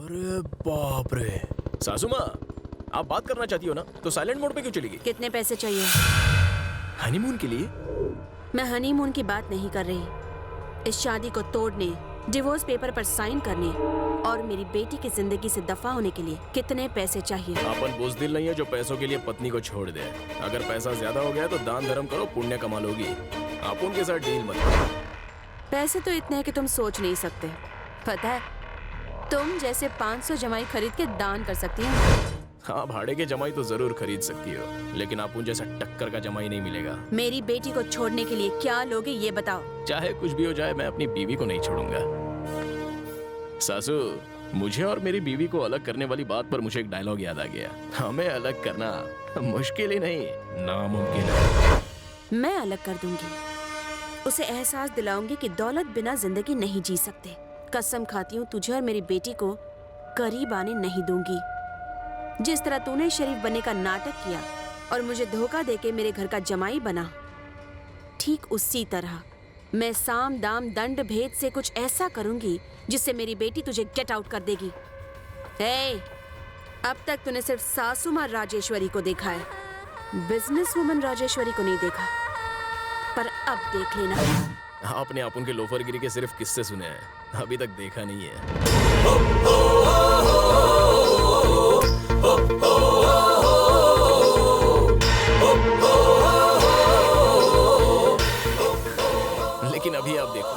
अरे बाप रे। सासू माँ, आप बात करना चाहती हो ना, तो साइलेंट मोड पे क्यों चली गई? कितने पैसे चाहिए? हनीमून के लिए? मैं हनीमून की बात नहीं कर रही। इस शादी को तोड़ने, डिवोर्स पेपर पर साइन करने और मेरी बेटी की जिंदगी से दफा होने के लिए कितने पैसे चाहिए? अपन बुज़दिल नहीं है जो पैसों के लिए पत्नी को छोड़ दे। अगर पैसा ज्यादा हो गया तो दान धर्म करो, पुण्य कमा लोगी। आप उनके साथ डील मत करो। पैसे तो इतने हैं कि तुम सोच नहीं सकते। पता है, तुम जैसे 500 जमाई खरीद के दान कर सकती हो। हाँ, भाड़े के जमाई तो जरूर खरीद सकती हो, लेकिन आप जैसा टक्कर का जमाई नहीं मिलेगा। मेरी बेटी को छोड़ने के लिए क्या लोगे ये बताओ। चाहे कुछ भी हो जाए, मैं अपनी बीवी को नहीं छोड़ूंगा। सासू, मुझे और मेरी बीवी को अलग करने वाली बात पर मुझे एक डायलॉग याद आ गया। हमें अलग करना मुश्किल ही नहीं, नामुमकिन है। मैं अलग कर दूंगी। उसे एहसास दिलाऊंगी कि दौलत बिना जिंदगी नहीं जी सकते। कसम खाती हूँ, तुझे और मेरी बेटी को करीब आने नहीं दूंगी। जिस तरह तूने शरीफ बनने का नाटक किया और मुझे धोखा देके मेरे घर का जमाई बना, ठीक उसी तरह मैं साम दाम दंड भेद से कुछ ऐसा करूंगी जिससे मेरी बेटी तुझे गेट आउट कर देगी। हे, अब तक तूने सिर्फ सासू माँ राजेश्वरी को देखा है, बिजनेस वुमन राजेश्वरी को नहीं देखा। पर अब देख लेना। आपने आप उनके लोफरगिरी के सिर्फ किस्से सुने हैं, अभी तक देखा नहीं है। लेकिन अभी आप देखो,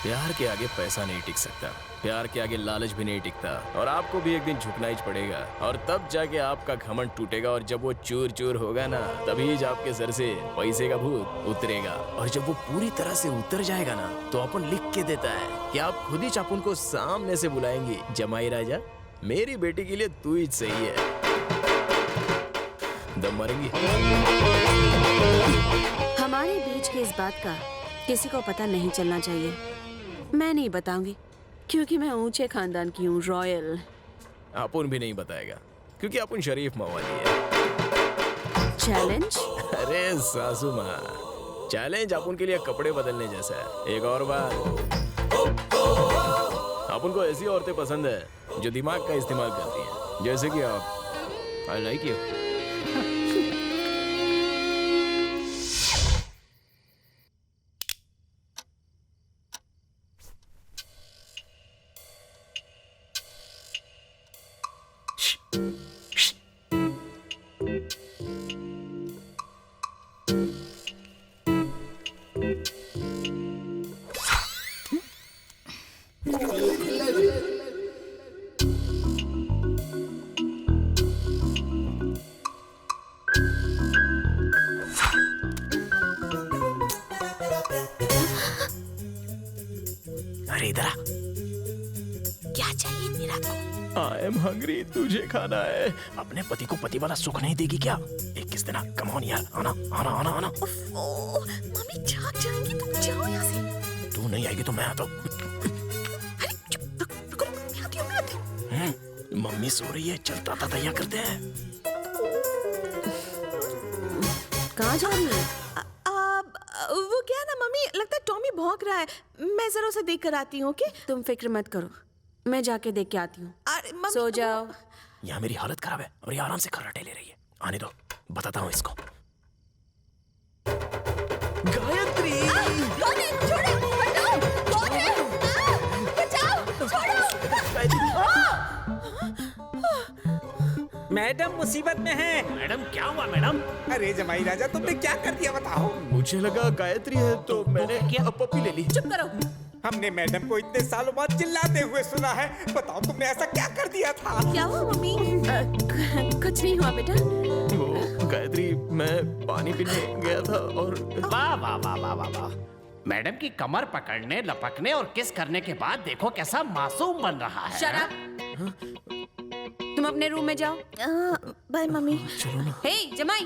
प्यार के आगे पैसा नहीं टिक सकता, प्यार के आगे लालच भी नहीं टिकता, और आपको भी एक दिन झुकना ही पड़ेगा। और तब जाके आपका घमंड टूटेगा, और जब वो चूर चूर होगा ना, तभी आपके सर से पैसे का भूत उतरेगा। और जब वो पूरी तरह से उतर जाएगा ना, तो अपन लिख के देता है कि आप खुद ही चापुन को सामने से बुलाएंगे, जमाई राजा, मेरी बेटी के लिए तू ही सही है। दम मारेंगी। हमारे बीच की इस बात का किसी को पता नहीं चलना चाहिए। मैं नहीं बताऊंगी, क्योंकि मैं ऊंचे खानदान की हूँ, रॉयल। अपुन भी नहीं बताएगा, क्योंकि अपुन शरीफ मवाली है। चैलेंज? अरे सासू माँ, चैलेंज अपुन के लिए कपड़े बदलने जैसा है। एक और बात, अपुन को ऐसी औरतें पसंद है जो दिमाग का इस्तेमाल करती हैं, जैसे कि आप। I like you. अरे इधर आ। क्या चाहिए मेरा को? आई एम हंग्री, तुझे खाना है। अपने पति को पति वाला सुख नहीं देगी क्या? एक किस देना, कम ऑन यार, आना आना आना आना। मम्मी जाग जाएंगी, तुम जाओ यहाँ से। तू नहीं आएगी तो मैं आता हूँ। अरे चुप, रुको, मैं आती हूँ। मम्मी सो रही है, चलता था तैयार करते हैं। कहाँ जा रही है? वो क्या है ना मम्मी, लगता है टॉमी भौंक रहा है। मैं जरा उसे देख कर आती हूँ। ओके? तुम फिक्र मत करो, मैं जाके देख के आती हूँ। अरे मम्मी, सो जाओ। यहाँ मेरी हालत खराब है और ये आराम से खर्राटे ले रही है। आने दो, बताता हूँ इसको। गायत्री! कौन है? छोड़ो, हटो! कौन है? बचाओ! छोड़ो! मैडम मुसीबत में है। मैडम क्या हुआ मैडम? अरे जमाई राजा, तुमने क्या कर दिया बताओ। मुझे लगा गायत्री है तो मैंने क्या? पप्पी ले ली। चुप करो। हमने मैडम को इतने सालों बाद चिल्लाते हुए सुना है। बताओ तुमने ऐसा क्या कर दिया था? क्या हुआ मम्मी? कुछ नहीं हुआ बेटा। वो गायत्री, मैं पानी पीने गया था और वाह वाह वाह वाह वाह वाह। मैडम की कमर पकड़ने, लपकने और किस करने के बाद देखो कैसा मासूम बन रहा है। शराब। तुम अपने रूम में जाओ। Bye mummy. हे जमाई,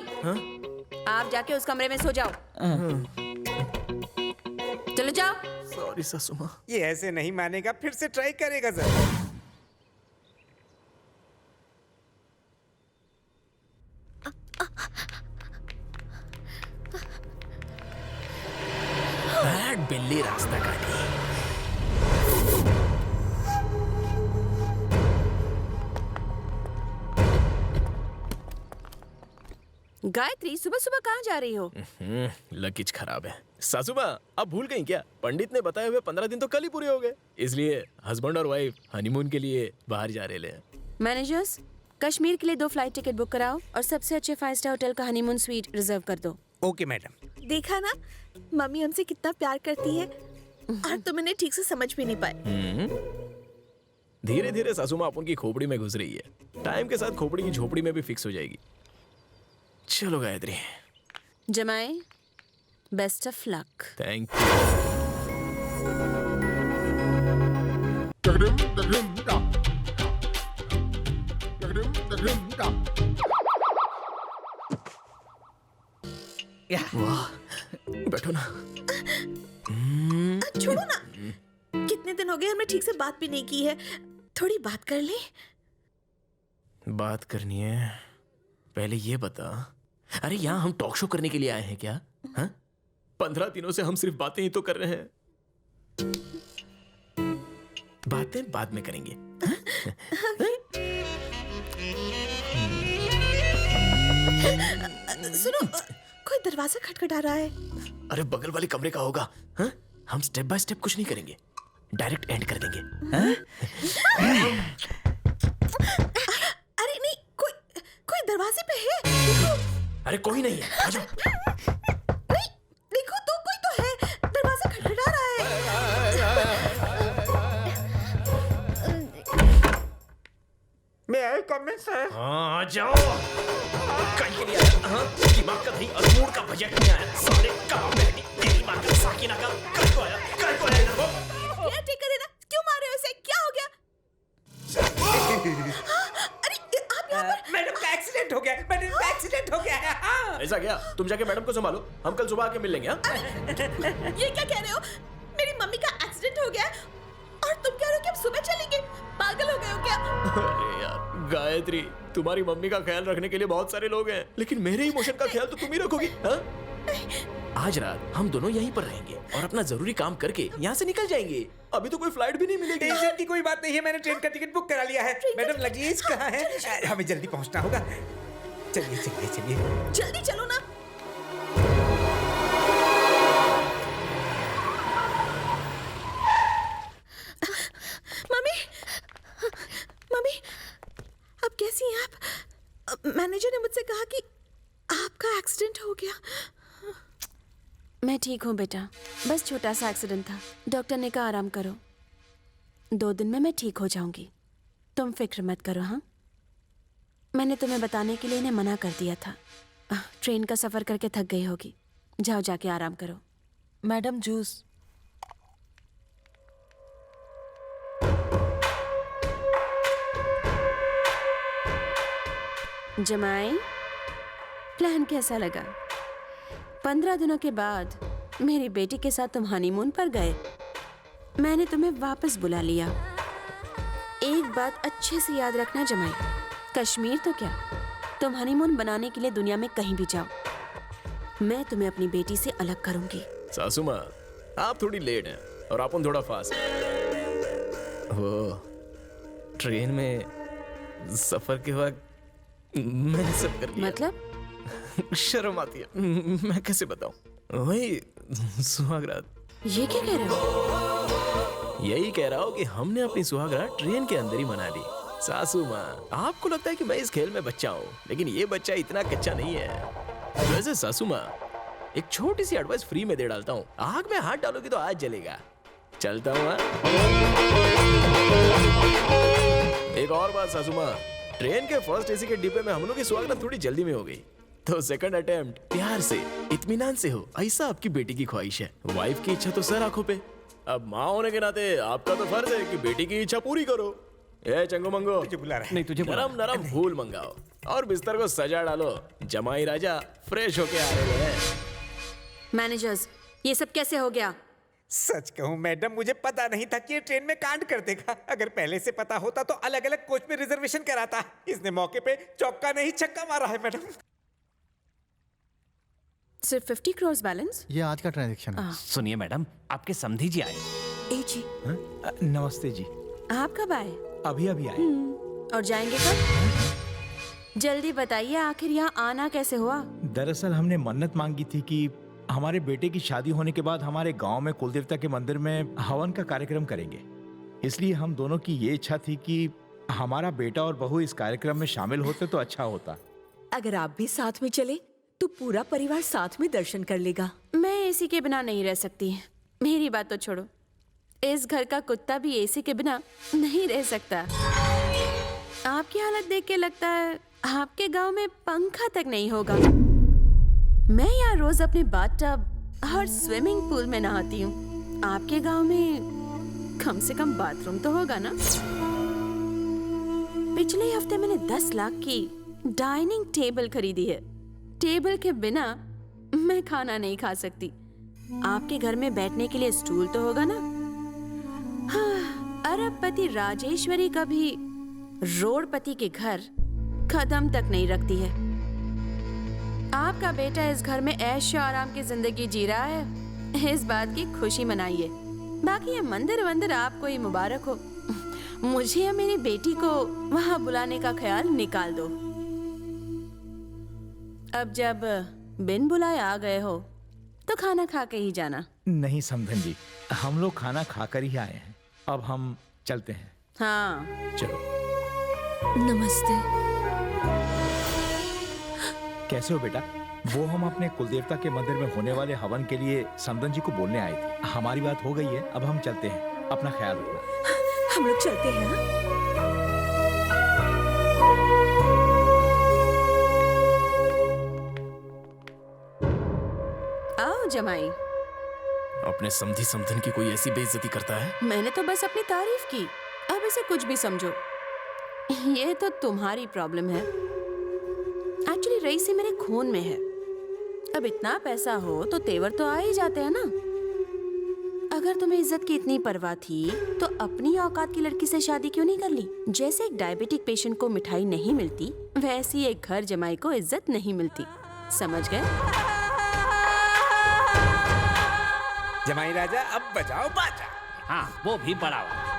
आप जाके उस कमरे में सो जाओ। चलो जाओ। सॉरी सासू माँ। ये ऐसे नहीं मानेगा, फिर से ट्राई करेगा जरा। बैड बिल्ली रास्ता काटी। गायत्री, सुबह सुबह कहाँ जा रही हो? लगेज खराब है। सासुमा, आप भूल गई क्या? पंडित ने बताए हुए 15 दिन तो कल ही पूरे हो गए, इसलिए हस्बैंड और वाइफ हनीमून के लिए बाहर जा रहे हैं। मैनेजर्स, कश्मीर के लिए 2 फ्लाइट टिकट बुक कराओ और सबसे अच्छे 5 स्टार होटल का हनीमून स्वीट रिजर्व कर दो। Okay madam. देखा ना, मम्मी हमसे कितना प्यार करती है और तुम इन्हें ठीक से समझ भी नहीं पाए। धीरे धीरे सासुमा अपन की खोपड़ी में घुस रही है। टाइम के साथ खोपड़ी की झोपड़ी में भी फिक्स हो जाएगी। चलो गायत्री। जमाए, best of luck. Thank you. वाह, बैठो ना। छोड़ो ना, कितने दिन हो गए हमने ठीक से बात भी नहीं की है। थोड़ी बात कर ले। बात करनी है, पहले ये बता। अरे यहाँ हम टॉक शो करने के लिए आए हैं क्या? हाँ? 15 दिनों से हम सिर्फ बातें ही तो कर रहे हैं। बातें बाद में करेंगे। सुनो, कोई दरवाजा खटखटा रहा है। अरे बगल वाले कमरे का होगा। हाँ? हम स्टेप बाय स्टेप कुछ नहीं करेंगे, डायरेक्ट एंड कर देंगे। हाँ? अरे नहीं, कोई दरवाजे पे है। देखो। अरे कोई नहीं है, आ जाओ। नहीं, देखो तो कोई तो है, दरवाजा खटखटा रहा है। मैं आई कमेंट सर। हाँ, आ जाओ। कहीं के लिए आया? हाँ? दिमाग का नहीं और मूड का बजट नहीं आया। साले कहाँ बैठी तेरी माँ का साकिना का? कहीं को आया इधर को? क्या ठीक कर देना? क्यों मार रहे हो इसे? क्या हो गया? अरे आप यहाँ पर? मैडम का एक्सीडेंट हो गया। मैडम का एक्सीडेंट हो गया है। हाँ। ऐसा क्या? तुम जाके मैडम को संभालो, हम कल सुबह आके मिल लेंगे। हाँ? ये क्या कह रहे हो? मेरी मम्मी का एक्सीडेंट हो गया और तुम कह रहे हो कि हम सुबह चलेंगे? पागल हो गए हो क्या? अरे यार गायत्री, तुम्हारी मम्मी का ख्याल रखने के लिए बहुत सारे लोग हैं, लेकिन मेरे इमोशन का ख्याल तो तुम ही रखोगी। हाँ? आज रात हम दोनों यहीं पर रहेंगे और अपना जरूरी काम करके यहाँ से निकल जाएंगे। अभी तो कोई फ्लाइट भी नहीं मिलेगी। टेंशन की कोई बात नहीं है, मैंने ट्रेन का टिकट बुक करा लिया है। मैडम लगेज कहाँ है? हमें जल्दी पहुंचना होगा। चलिए चलिए चलिए। जल्दी चलो ना। मम्मी, अब कैसी हैं आप? मैनेजर ने मुझसे कहा कि आपका एक्सीडेंट हो गया। मैं ठीक हूँ बेटा, बस छोटा सा एक्सीडेंट था। डॉक्टर ने कहा आराम करो, 2 दिन में मैं ठीक हो जाऊंगी। तुम फिक्र मत करो। हाँ, मैंने तुम्हें बताने के लिए इन्हें मना कर दिया था। ट्रेन का सफर करके थक गई होगी, जाओ जाके आराम करो। Madam juice. जमाई, प्लान कैसा लगा? 15 दिनों के बाद मेरी बेटी के साथ तुम हनीमून पर गए। मैंने तुम्हें वापस बुला लिया। एक बात अच्छे से याद रखना जमाई, कश्मीर तो क्या, तुम हनीमून बनाने के लिए दुनिया में कहीं भी जाओ, मैं तुम्हें अपनी बेटी से अलग करूंगी। सासू माँ, आप थोड़ी लेट हैं और अपन थोड़ा फास्ट हैं। वो ट्रेन में सफर के वक्त मैंने सब कर लिया। मतलब? शर्म आती है, मैं कैसे बताऊं? वही सुहागरात। ये क्या कह रहे हो? यही कह रहा हूँ कि हमने अपनी सुहागरात ट्रेन के अंदर ही मना ली। सासू माँ, आपको लगता है कि मैं इस खेल में बच्चा हूँ, लेकिन ये बच्चा इतना कच्चा नहीं है। वैसे सासू माँ, एक छोटी सी एडवाइस फ्री में दे डालता हूँ, आग में हाथ डालोगी तो आज जलेगा। चलता हूँ। एक और बात सासू माँ, ट्रेन के फर्स्ट एसी के डिब्बे में हम लोग की सुहागरात थोड़ी जल्दी में हो गई, तो सेकंड अटेम्प्ट प्यार से, इत्मीनान से हो, ऐसा आपकी बेटी की ख्वाहिश है। वाइफ की इच्छा तो सर आंखों पे, अब माँ होने के नाते आपका तो फर्ज है कि बेटी की इच्छा पूरी करो। ए चंगो मंगो, तुझे बुला रहा है। नहीं तुझे नरम नरम फूल मंगाओ और बिस्तर को सजा डालो। जमाई राजा फ्रेश होके आ रहे हैं। मैनेजर्स, ये सब कैसे हो गया? सच कहूं मैडम, मुझे पता नहीं था कि ये ट्रेन में कांड कर देगा। अगर पहले से पता होता तो अलग अलग कोच में रिजर्वेशन कराता। इसने मौके पे चौका नहीं छक्का मारा है मैडम। सिर्फ 50 करोड़ बैलेंस? ये आज का ट्रांजैक्शन है। सुनिए मैडम, आपके समधी जी आए। ए जी, नमस्ते जी। आप कब आए अभी अभी आए। और जाएंगे कब? जल्दी बताइए, आखिर यहाँ आना कैसे हुआ? दरअसल हमने मन्नत मांगी थी कि हमारे बेटे की शादी होने के बाद हमारे गांव में कुलदेवता के मंदिर में हवन का कार्यक्रम करेंगे। इसलिए हम दोनों की ये इच्छा थी कि हमारा बेटा और बहू इस कार्यक्रम में शामिल होते तो अच्छा होता। अगर आप भी साथ में चले तो पूरा परिवार साथ में दर्शन कर लेगा। मैं एसी के बिना नहीं रह सकती। मेरी बात तो छोड़ो, इस घर का कुत्ता भी एसी के बिना नहीं रह सकता। आपकी हालत देख के लगता है आपके गांव में पंखा तक नहीं होगा। मैं यहाँ रोज अपने बाथटब और स्विमिंग पूल में नहाती हूँ। आपके गांव में कम से कम बाथरूम तो होगा ना? पिछले हफ्ते मैंने 10 लाख की डाइनिंग टेबल खरीदी है। टेबल के बिना मैं खाना नहीं खा सकती। आपके घर में बैठने के लिए स्टूल तो होगा ना? हाँ, अरबपति राजेश्वरी का भी रोडपति के घर कदम तक नहीं रखती है। आपका बेटा इस घर में ऐश और आराम की जिंदगी जी रहा है, इस बात की खुशी मनाइए। बाकी ये मंदिर वंदिर आपको ही मुबारक हो। मुझे या मेरी बेटी को वहां बुलाने का ख्याल निकाल दो। अब जब बिन बुलाए आ गए हो तो खाना खा के ही जाना। नहीं समधन जी, हम लोग खाना खाकर ही आए हैं। अब हम चलते हैं। हाँ, चलो। नमस्ते। कैसे हो बेटा? वो हम अपने कुलदेवता के मंदिर में होने वाले हवन के लिए समधन जी को बोलने आए थे। हमारी बात हो गई है, अब हम चलते हैं। अपना ख्याल रखना। हम लोग चलते हैं। हाँ? आओ जमाई। अपने समधी समधन की कोई ऐसी बेइज्जती करता है? मैंने तो बस अपनी तारीफ की, अब इसे कुछ भी समझो। ये तो तुम्हारी प्रॉब्लम है। एक्चुअली रईसी मेरे खून में है। अब इतना पैसा हो तो तेवर तो आ ही जाते हैं ना। अगर तुम्हें इज्जत की इतनी परवाह थी तो अपनी औकात की लड़की से शादी क्यों नहीं कर ली? जैसे एक डायबिटिक पेशेंट को मिठाई नहीं मिलती, वैसी एक घर जमाई को इज्जत नहीं मिलती। समझ गए? जमाई राजा अब बजाओ बाजा। हाँ, वो भी बड़ा वाला।